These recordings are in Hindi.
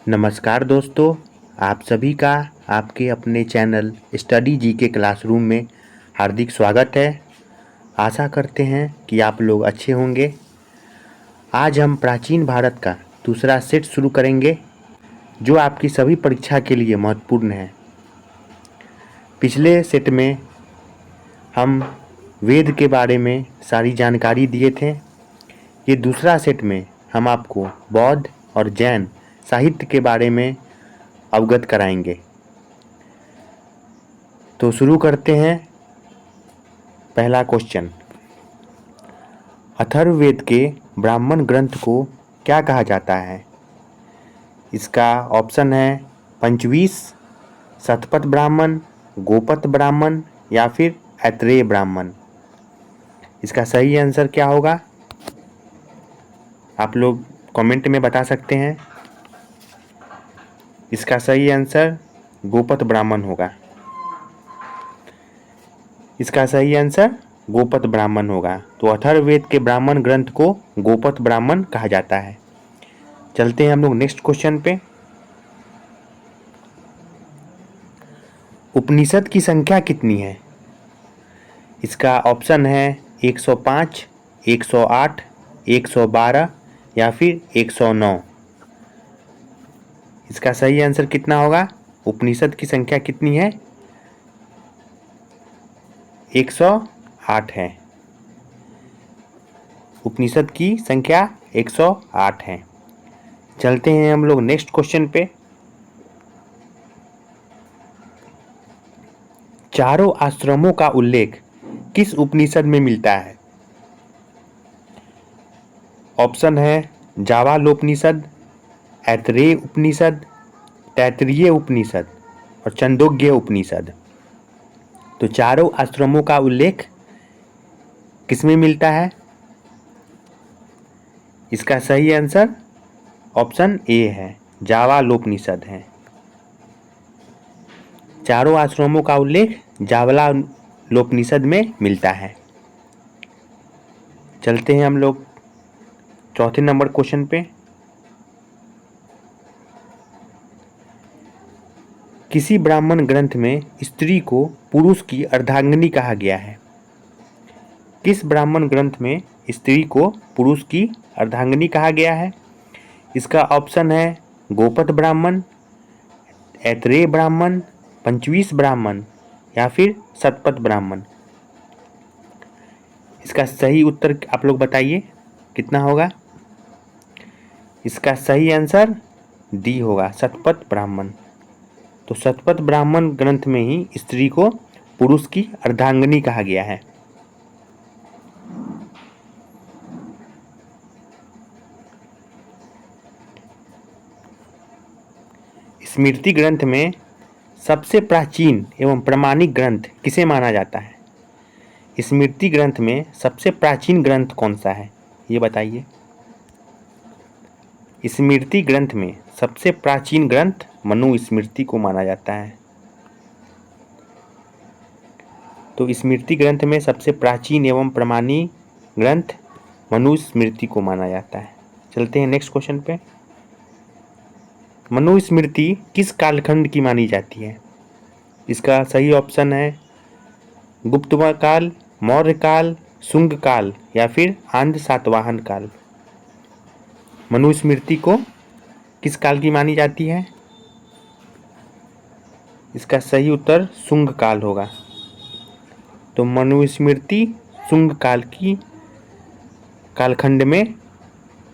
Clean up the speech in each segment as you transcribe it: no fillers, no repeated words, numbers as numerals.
नमस्कार दोस्तों, आप सभी का आपके अपने चैनल स्टडी जीके क्लासरूम में हार्दिक स्वागत है। आशा करते हैं कि आप लोग अच्छे होंगे। आज हम प्राचीन भारत का दूसरा सेट शुरू करेंगे, जो आपकी सभी परीक्षा के लिए महत्वपूर्ण है। पिछले सेट में हम वेद के बारे में सारी जानकारी दिए थे। ये दूसरा सेट में हम आपको बौद्ध और जैन साहित्य के बारे में अवगत कराएंगे। तो शुरू करते हैं। पहला क्वेश्चन, अथर्ववेद के ब्राह्मण ग्रंथ को क्या कहा जाता है? इसका ऑप्शन है पंचवीस, शतपथ ब्राह्मण, गोपथ ब्राह्मण या फिर ऐत्रेय ब्राह्मण। इसका सही आंसर क्या होगा? आप लोग कमेंट में बता सकते हैं। इसका सही आंसर गोपथ ब्राह्मण होगा। इसका सही आंसर गोपथ ब्राह्मण होगा। तो अथर्ववेद के ब्राह्मण ग्रंथ को गोपथ ब्राह्मण कहा जाता है। चलते हैं हम लोग नेक्स्ट क्वेश्चन पे। उपनिषद की संख्या कितनी है? इसका ऑप्शन है 105, 108, 112 या फिर 109। इसका सही आंसर कितना होगा? उपनिषद की संख्या कितनी है? 108 है। उपनिषद की संख्या 108 है। चलते हैं हम लोग नेक्स्ट क्वेश्चन पे। चारों आश्रमों का उल्लेख किस उपनिषद में मिलता है? ऑप्शन है जावालोपनिषद, ऐतरेय उपनिषद, तैत्तिरीय उपनिषद और छांदोग्य उपनिषद। तो चारों आश्रमों का उल्लेख किसमें मिलता है? इसका सही आंसर ऑप्शन ए है, जावालोपनिषद है। चारों आश्रमों का उल्लेख जावालोपनिषद में मिलता है। चलते हैं हम लोग चौथे नंबर क्वेश्चन पे। किसी ब्राह्मण ग्रंथ में स्त्री को पुरुष की अर्धांगिनी कहा गया है? किस ब्राह्मण ग्रंथ में स्त्री को पुरुष की अर्धांगिनी कहा गया है? इसका ऑप्शन है गोपथ ब्राह्मण, ऐत्रेय ब्राह्मण, पंचवीस ब्राह्मण या फिर शतपथ ब्राह्मण। इसका सही उत्तर आप लोग बताइए कितना होगा? इसका सही आंसर डी होगा, शतपथ ब्राह्मण। तो शतपथ ब्राह्मण ग्रंथ में ही स्त्री को पुरुष की अर्धांगिनी कहा गया है। स्मृति ग्रंथ में सबसे प्राचीन एवं प्रमाणिक ग्रंथ किसे माना जाता है? स्मृति ग्रंथ में सबसे प्राचीन ग्रंथ कौन सा है, ये बताइए। स्मृति ग्रंथ में सबसे प्राचीन ग्रंथ मनुस्मृति को माना जाता है। तो स्मृति ग्रंथ में सबसे प्राचीन एवं प्रमाणिक ग्रंथ मनुस्मृति को माना जाता है। चलते हैं नेक्स्ट क्वेश्चन पे। मनुस्मृति किस कालखंड की मानी जाती है? इसका सही ऑप्शन है गुप्त काल, मौर्य काल, शुंग काल या फिर आंध्र सातवाहन काल। मनुस्मृति को किस काल की मानी जाती है? इसका सही उत्तर शुंग काल होगा। तो मनुस्मृति शुंग काल की कालखंड में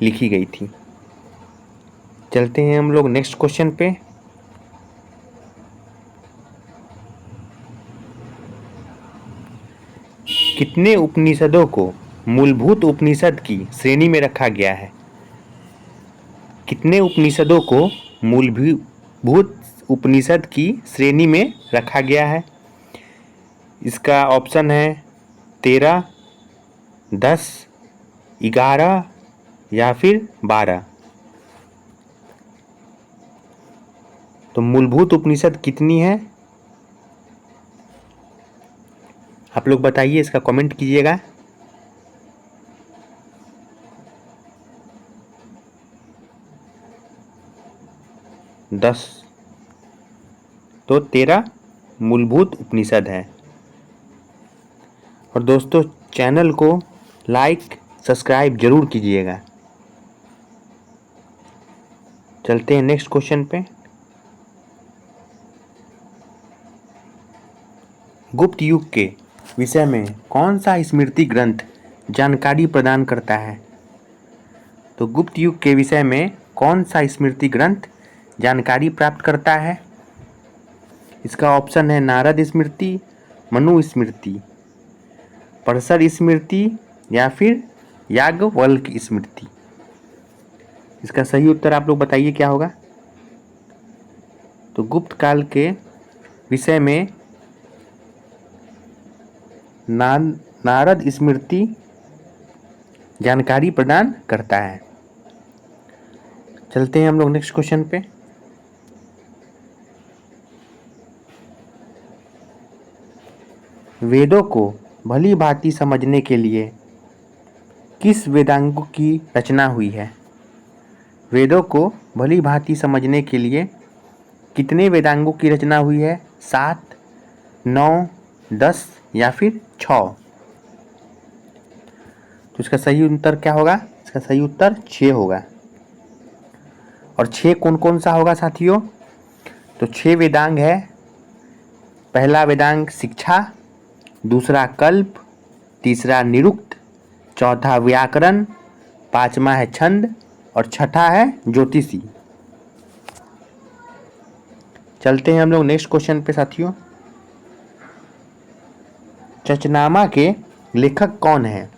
लिखी गई थी। चलते हैं हम लोग नेक्स्ट क्वेश्चन पे। कितने उपनिषदों को मूलभूत उपनिषद की श्रेणी में रखा गया है? कितने उपनिषदों को मूलभूत उपनिषद की श्रेणी में रखा गया है? इसका ऑप्शन है 13, 10, 11 या फिर 12। तो मूलभूत उपनिषद कितनी है? आप लोग बताइए, इसका कमेंट कीजिएगा। 10, तो 13 मूलभूत उपनिषद हैं। और दोस्तों चैनल को लाइक सब्सक्राइब जरूर कीजिएगा। चलते हैं नेक्स्ट क्वेश्चन पे। गुप्त युग के विषय में कौन सा स्मृति ग्रंथ जानकारी प्रदान करता है? तो गुप्त युग के विषय में कौन सा स्मृति ग्रंथ जानकारी प्राप्त करता है? इसका ऑप्शन है नारद स्मृति, मनु स्मृति, परशर स्मृति या फिर याज्ञवल्क्य स्मृति। इसका सही उत्तर आप लोग बताइए क्या होगा। तो गुप्त काल के विषय में नारद स्मृति जानकारी प्रदान करता है। चलते हैं हम लोग नेक्स्ट क्वेश्चन पे। वेदों को भली भांति समझने के लिए किस वेदांगों की रचना हुई है? वेदों को भली भांति समझने के लिए कितने वेदांगों की रचना हुई है? 7, 9, 10 या फिर 6? तो इसका सही उत्तर क्या होगा? इसका सही उत्तर 6 होगा। और 6 कौन कौन सा होगा साथियों? तो 6 वेदांग है। पहला वेदांग शिक्षा, दूसरा कल्प, तीसरा निरुक्त, चौथा व्याकरण, पांचवा है छंद और छठा है ज्योतिषी। चलते हैं हम लोग नेक्स्ट क्वेश्चन पे साथियों। चचनामा के लेखक कौन है?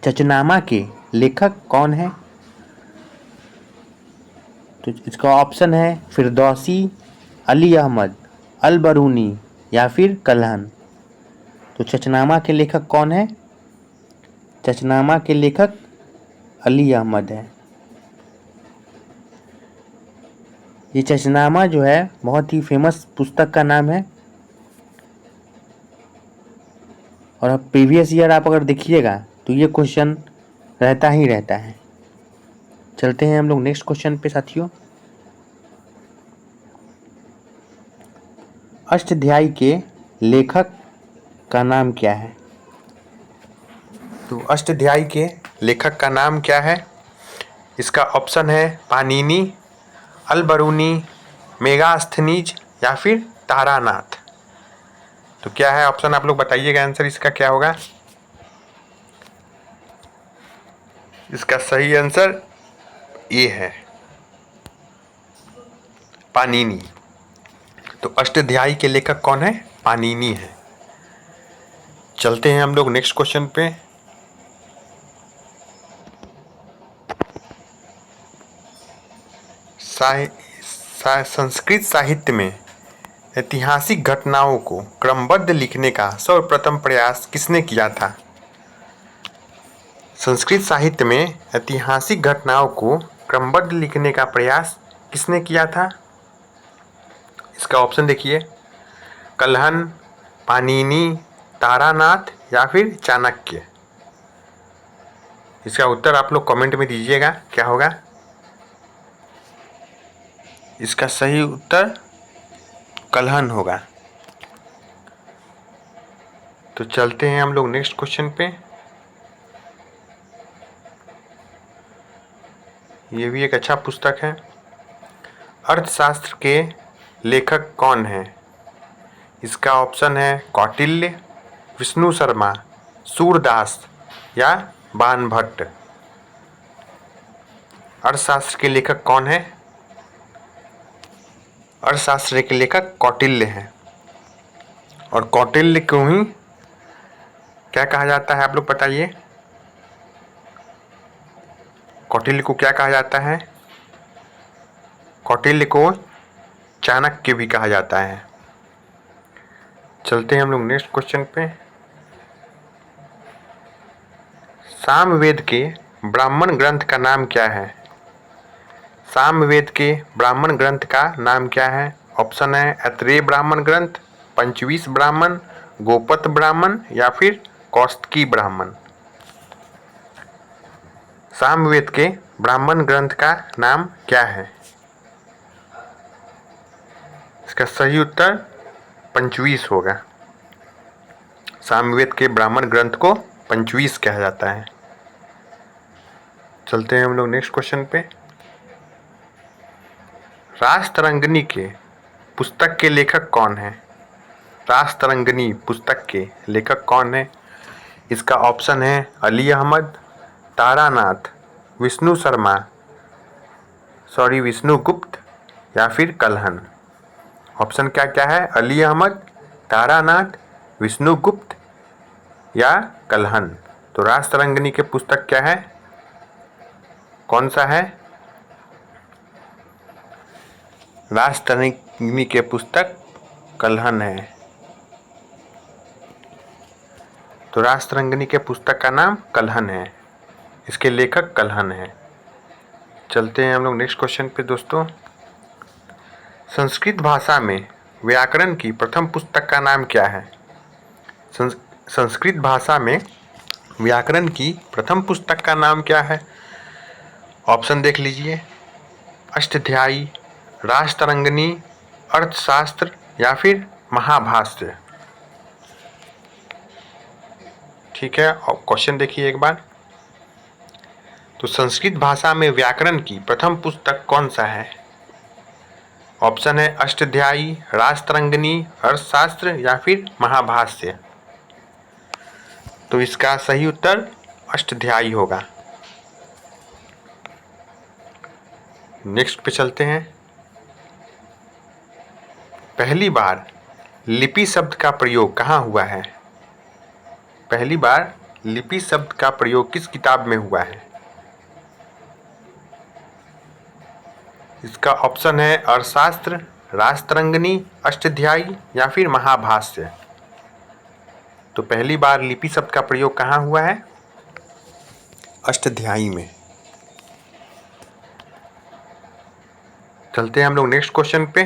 चचनामा के लेखक कौन है? तो इसका ऑप्शन है फिरदौसी, अली अहमद, अल बरूनी या फिर कल्हन। तो चचनामा के लेखक कौन है? चचनामा के लेखक अली अहमद है। ये चचनामा जो है बहुत ही फेमस पुस्तक का नाम है। और अब प्रीवियस ईयर आप अगर देखिएगा तो ये क्वेश्चन रहता ही रहता है। चलते हैं हम लोग नेक्स्ट क्वेश्चन पे साथियों। अष्टाध्यायी के लेखक का नाम क्या है? तो अष्टाध्यायी के लेखक का नाम क्या है? इसका ऑप्शन है पाणिनि, अल बरूनी, मेगास्थनीज या फिर तारानाथ। तो क्या है ऑप्शन आप लोग बताइएगा, आंसर इसका क्या होगा। इसका सही आंसर ये है पाणिनि। तो अष्टाध्यायी के लेखक कौन है? पाणिनि है। चलते हैं हम लोग नेक्स्ट क्वेश्चन पे। संस्कृत साहित्य में ऐतिहासिक घटनाओं को क्रमबद्ध लिखने का सर्वप्रथम प्रयास किसने किया था? संस्कृत साहित्य में ऐतिहासिक घटनाओं को क्रमबद्ध लिखने का प्रयास किसने किया था? इसका ऑप्शन देखिए, कल्हन, पाणिनि, तारानाथ या फिर चाणक्य। इसका उत्तर आप लोग कमेंट में दीजिएगा क्या होगा। इसका सही उत्तर कल्हन होगा। तो चलते हैं हम लोग नेक्स्ट क्वेश्चन पे। ये भी एक अच्छा पुस्तक है। अर्थशास्त्र के लेखक कौन है? इसका ऑप्शन है कौटिल्य, विष्णु शर्मा, सूरदास या बाणभट्ट। अर्थशास्त्र के लेखक कौन है? अर्थशास्त्र के लेखक कौटिल्य हैं। और कौटिल्य को ही क्या कहा जाता है आप लोग बताइए। कौटिल्य को क्या कहा जाता है? कौटिल्य को चाणक्य भी कहा जाता है। चलते हैं हम लोग नेक्स्ट क्वेश्चन पे। सामवेद के ब्राह्मण ग्रंथ का नाम क्या है? सामवेद के ब्राह्मण ग्रंथ का नाम क्या है? ऑप्शन है ऐत्रेय ब्राह्मण ग्रंथ, पंचवीस ब्राह्मण, गोपत ब्राह्मण या फिर कौस्तकी ब्राह्मण। सामवेद के ब्राह्मण ग्रंथ का नाम क्या है? इसका सही उत्तर पंचवीस होगा। सामवेद के ब्राह्मण ग्रंथ को पंचवीस कहा जाता है। चलते हैं हम लोग नेक्स्ट क्वेश्चन पे। रासतरंगिणी के पुस्तक के लेखक कौन है? रासतरंगिणी पुस्तक के लेखक कौन है? इसका ऑप्शन है अली अहमद, तारानाथ, विष्णु शर्मा, विष्णुगुप्त या फिर कल्हण। ऑप्शन क्या क्या है? अली अहमद, तारानाथ, विष्णुगुप्त या कल्हण। तो रासतरंगिणी के पुस्तक क्या है? कौन सा है? रासतरंगिणी के पुस्तक कल्हण है। तो रासतरंगिणी के पुस्तक का नाम कल्हण है, इसके लेखक कल्हण है। चलते हैं हम लोग नेक्स्ट क्वेश्चन पे दोस्तों। संस्कृत भाषा में व्याकरण की प्रथम पुस्तक का नाम क्या है? संस्कृत भाषा में व्याकरण की प्रथम पुस्तक का नाम क्या है? ऑप्शन देख लीजिए। अष्टाध्यायी, रासतरंगिणी, अर्थशास्त्र या फिर महाभाष्य। ठीक है, और क्वेश्चन देखिए एक बार। तो संस्कृत भाषा में व्याकरण की प्रथम पुस्तक कौन सा है? ऑप्शन है अष्टाध्यायी, रासतरंगिणी, अर्थशास्त्र या फिर महाभाष्य। तो इसका सही उत्तर अष्टाध्यायी होगा। नेक्स्ट पे चलते हैं। पहली बार लिपि शब्द का प्रयोग कहाँ हुआ है? पहली बार लिपि शब्द का प्रयोग किस किताब में हुआ है? इसका ऑप्शन है अर्थशास्त्र, रासतरंगिणी, अष्टाध्यायी या फिर महाभाष्य। तो पहली बार लिपि शब्द का प्रयोग कहाँ हुआ है? अष्टाध्यायी में। चलते हैं हम लोग नेक्स्ट क्वेश्चन पे।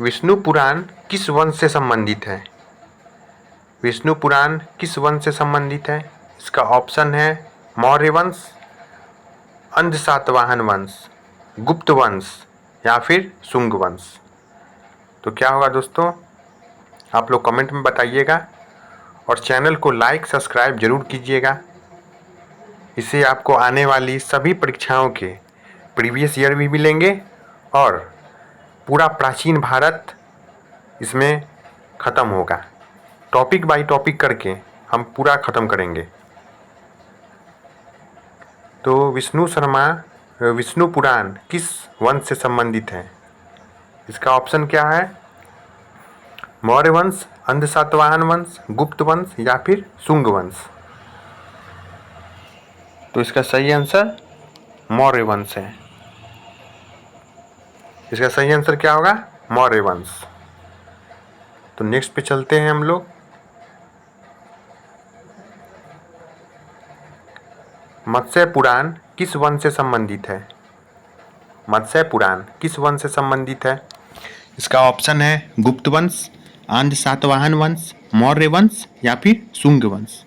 विष्णु पुराण किस वंश से संबंधित है? विष्णु पुराण किस वंश से संबंधित है? इसका ऑप्शन है मौर्य वंश, अंध सातवाहन वंश, गुप्त वंश या फिर शुंग वंश। तो क्या होगा दोस्तों, आप लोग कमेंट में बताइएगा और चैनल को लाइक सब्सक्राइब जरूर कीजिएगा। इससे आपको आने वाली सभी परीक्षाओं के प्रीवियस ईयर भी मिलेंगे और पूरा प्राचीन भारत इसमें ख़त्म होगा। टॉपिक बाय टॉपिक करके हम पूरा ख़त्म करेंगे। तो विष्णु पुराण किस वंश से संबंधित है? इसका ऑप्शन क्या है? मौर्य वंश, अंध सातवाहन वंश, गुप्त वंश या फिर शुंग वंश। तो इसका सही आंसर मौर्य वंश है। इसका सही आंसर क्या होगा? मौर्य वंश। तो नेक्स्ट पे चलते हैं हम लोग। मत्स्य पुराण किस वंश से संबंधित है? मत्स्य पुराण किस वंश से संबंधित है? इसका ऑप्शन है गुप्त वंश, आंध्र सातवाहन वंश, मौर्य वंश या फिर शुंग वंश।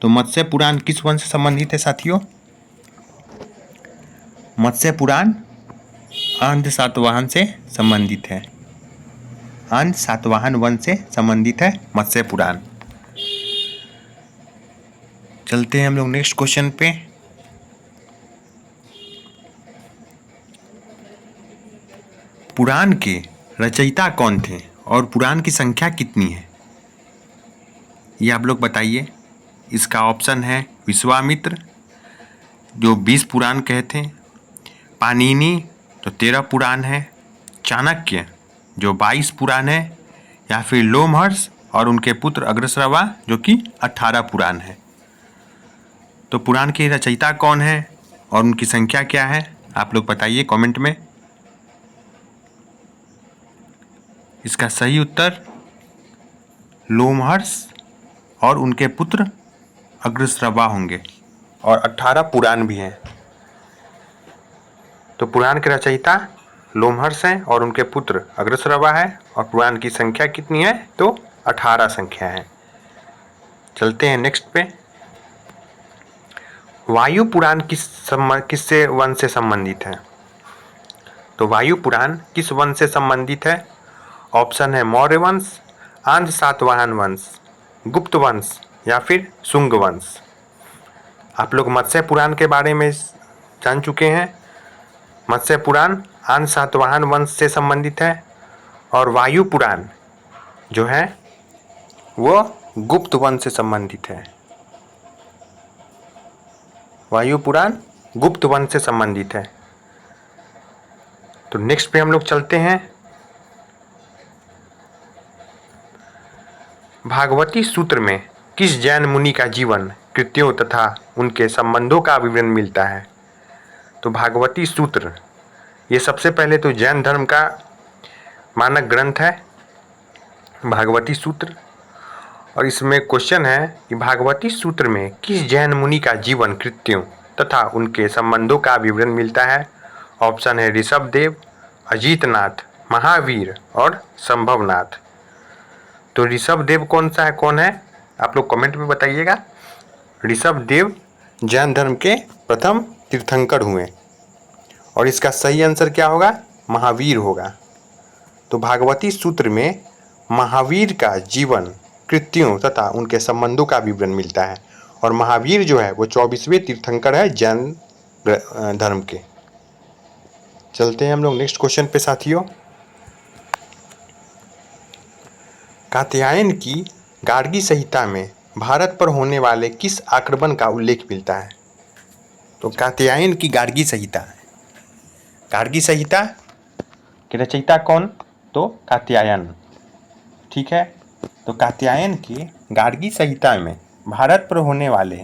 तो मत्स्य पुराण किस वंश से संबंधित है साथियों? मत्स्य पुराण आंध्र सातवाहन से संबंधित है। आंध्र सातवाहन वंश से संबंधित है मत्स्य पुराण। चलते हैं हम लोग नेक्स्ट क्वेश्चन पे। पुराण के रचयिता कौन थे और पुराण की संख्या कितनी है? ये आप लोग बताइए। इसका ऑप्शन है विश्वामित्र जो 20 पुराण कहते हैं, पाणिनि जो 13 पुराण है, चाणक्य जो 22 पुराण है या फिर लोमहर्ष और उनके पुत्र अग्रश्रवा जो कि 18 पुराण है। तो पुराण के रचयिता कौन है और उनकी संख्या क्या है? आप लोग बताइए कमेंट में। इसका सही उत्तर लोमहर्ष और उनके पुत्र अग्रश्रवा होंगे और 18 पुराण भी हैं। तो पुराण के रचयिता लोमहर्ष हैं और उनके पुत्र अग्रश्रवा है और पुराण की संख्या कितनी है? तो 18 संख्या है। चलते हैं नेक्स्ट पे। वायु पुराण किससे वंश से संबंधित है? तो वायु पुराण किस वंश से संबंधित है? ऑप्शन है मौर्य वंश, आंध्र सातवाहन वंश, गुप्त वंश या फिर शुंग वंश। आप लोग मत्स्य पुराण के बारे में जान चुके हैं। मत्स्य पुराण आंध्र सातवाहन वंश से संबंधित है और वायु पुराण जो है वो गुप्त वंश से संबंधित है। वायु पुराण गुप्त वंश से संबंधित है। तो नेक्स्ट पे हम लोग चलते हैं। भागवती सूत्र में किस जैन मुनि का जीवन, कृत्यों तथा उनके संबंधों का विवरण मिलता है? तो भागवती सूत्र ये सबसे पहले तो जैन धर्म का मानक ग्रंथ है भागवती सूत्र। और इसमें क्वेश्चन है कि भागवती सूत्र में किस जैन मुनि का जीवन, कृत्यों तथा उनके संबंधों का विवरण मिलता है? ऑप्शन है ऋषभदेव, अजीतनाथ, महावीर और संभवनाथ। तो ऋषभदेव कौन है? आप लोग कमेंट में बताइएगा। ऋषभदेव जैन धर्म के प्रथम तीर्थंकर हुए और इसका सही आंसर क्या होगा? महावीर होगा। तो भागवती सूत्र में महावीर का जीवन, कृत्यों तथा उनके संबंधों का विवरण मिलता है और महावीर जो है वो 24वें तीर्थंकर है जैन धर्म के। चलते हैं हम लोग नेक्स्ट क्वेश्चन पे साथियों। कात्यायन की गार्गी संहिता में भारत पर होने वाले किस आक्रमण का उल्लेख मिलता है? तो कात्यायन की गार्गी संहिता, गार्गी संहिता के रचयिता कौन? तो कात्यायन। ठीक है। तो कात्यायन की गार्गी संहिता में भारत पर होने वाले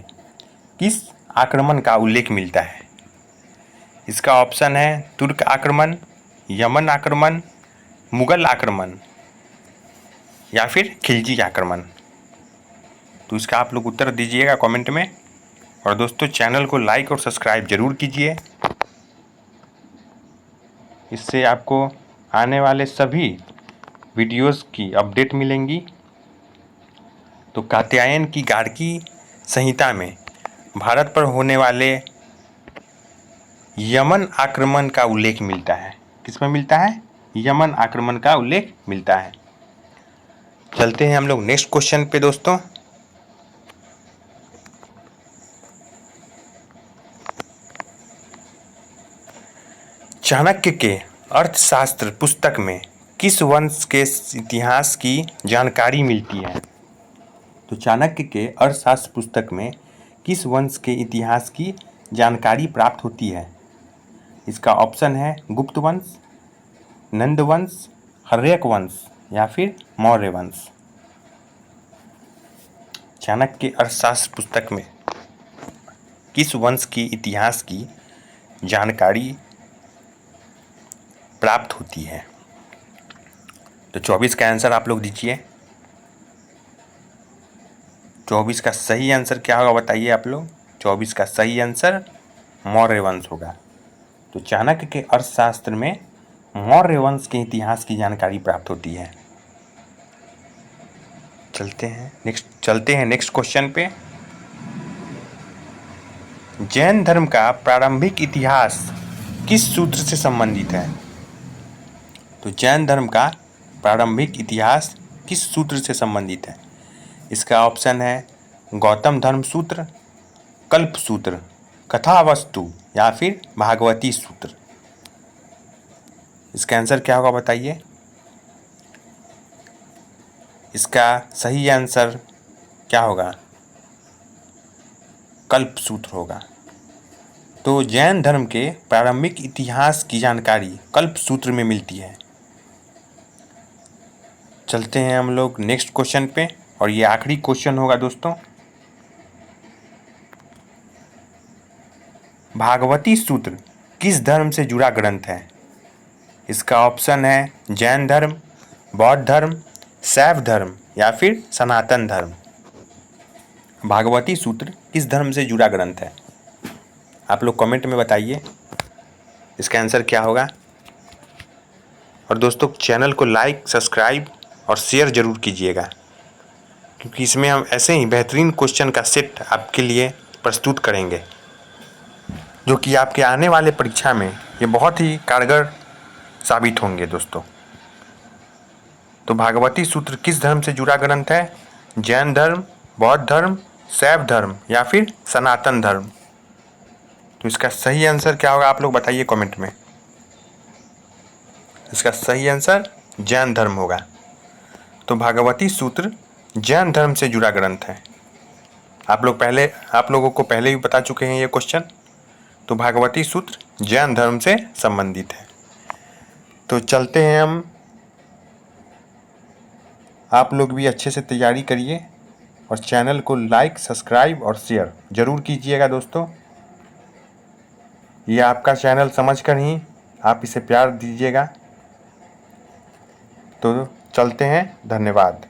किस आक्रमण का उल्लेख मिलता है? इसका ऑप्शन है तुर्क आक्रमण, यमन आक्रमण, मुगल आक्रमण या फिर खिलजी आक्रमण। तो इसका आप लोग उत्तर दीजिएगा कमेंट में। और दोस्तों चैनल को लाइक और सब्सक्राइब जरूर कीजिए, इससे आपको आने वाले सभी वीडियोस की अपडेट मिलेंगी। तो कात्यायन की गार्गी संहिता में भारत पर होने वाले यमन आक्रमण का उल्लेख मिलता है। किसमें मिलता है? यमन आक्रमण का उल्लेख मिलता है। चलते हैं हम लोग नेक्स्ट क्वेश्चन पे दोस्तों। चाणक्य के अर्थशास्त्र पुस्तक में किस वंश के इतिहास की जानकारी मिलती है? तो चाणक्य के अर्थशास्त्र पुस्तक में किस वंश के इतिहास की जानकारी प्राप्त होती है? इसका ऑप्शन है गुप्त वंश, नंद वंश, हर्यक वंश या फिर मौर्य वंश। चाणक्य के अर्थशास्त्र पुस्तक में किस वंश की इतिहास की जानकारी प्राप्त होती है? तो 24 का आंसर आप लोग दीजिए। 24 का सही आंसर क्या होगा बताइए आप लोग। 24 का सही आंसर मौर्य वंश होगा। तो चाणक्य के अर्थशास्त्र में मौर्य वंश के इतिहास की जानकारी प्राप्त होती है। चलते हैं नेक्स्ट क्वेश्चन पे। जैन धर्म का प्रारंभिक इतिहास किस सूत्र से संबंधित है? तो जैन धर्म का प्रारंभिक इतिहास किस सूत्र से संबंधित है? इसका ऑप्शन है गौतम धर्म सूत्र, कल्प सूत्र, कथावस्तु या फिर भागवती सूत्र। इसका आंसर क्या होगा बताइए। इसका सही आंसर क्या होगा? कल्प सूत्र होगा। तो जैन धर्म के प्रारंभिक इतिहास की जानकारी कल्प सूत्र में मिलती है। चलते हैं हम लोग नेक्स्ट क्वेश्चन पे और ये आखिरी क्वेश्चन होगा दोस्तों। भागवती सूत्र किस धर्म से जुड़ा ग्रंथ है? इसका ऑप्शन है जैन धर्म, बौद्ध धर्म, शैव धर्म या फिर सनातन धर्म। भागवती सूत्र किस धर्म से जुड़ा ग्रंथ है? आप लोग कमेंट में बताइए इसका आंसर क्या होगा। और दोस्तों चैनल को लाइक, सब्सक्राइब और शेयर ज़रूर कीजिएगा, क्योंकि इसमें हम ऐसे ही बेहतरीन क्वेश्चन का सेट आपके लिए प्रस्तुत करेंगे, जो कि आपके आने वाले परीक्षा में ये बहुत ही कारगर साबित होंगे दोस्तों। तो भागवती सूत्र किस धर्म से जुड़ा ग्रंथ है? जैन धर्म, बौद्ध धर्म, शैव धर्म या फिर सनातन धर्म? तो इसका सही आंसर क्या होगा आप लोग बताइए कमेंट में। इसका सही आंसर जैन धर्म होगा। तो भागवती सूत्र जैन धर्म से जुड़ा ग्रंथ है। आप लोगों को पहले भी बता चुके हैं ये क्वेश्चन। तो भागवती सूत्र जैन धर्म से संबंधित है। तो चलते हैं हम। आप लोग भी अच्छे से तैयारी करिए और चैनल को लाइक, सब्सक्राइब और शेयर ज़रूर कीजिएगा दोस्तों। ये आपका चैनल समझकर ही आप इसे प्यार दीजिएगा। तो चलते हैं, धन्यवाद।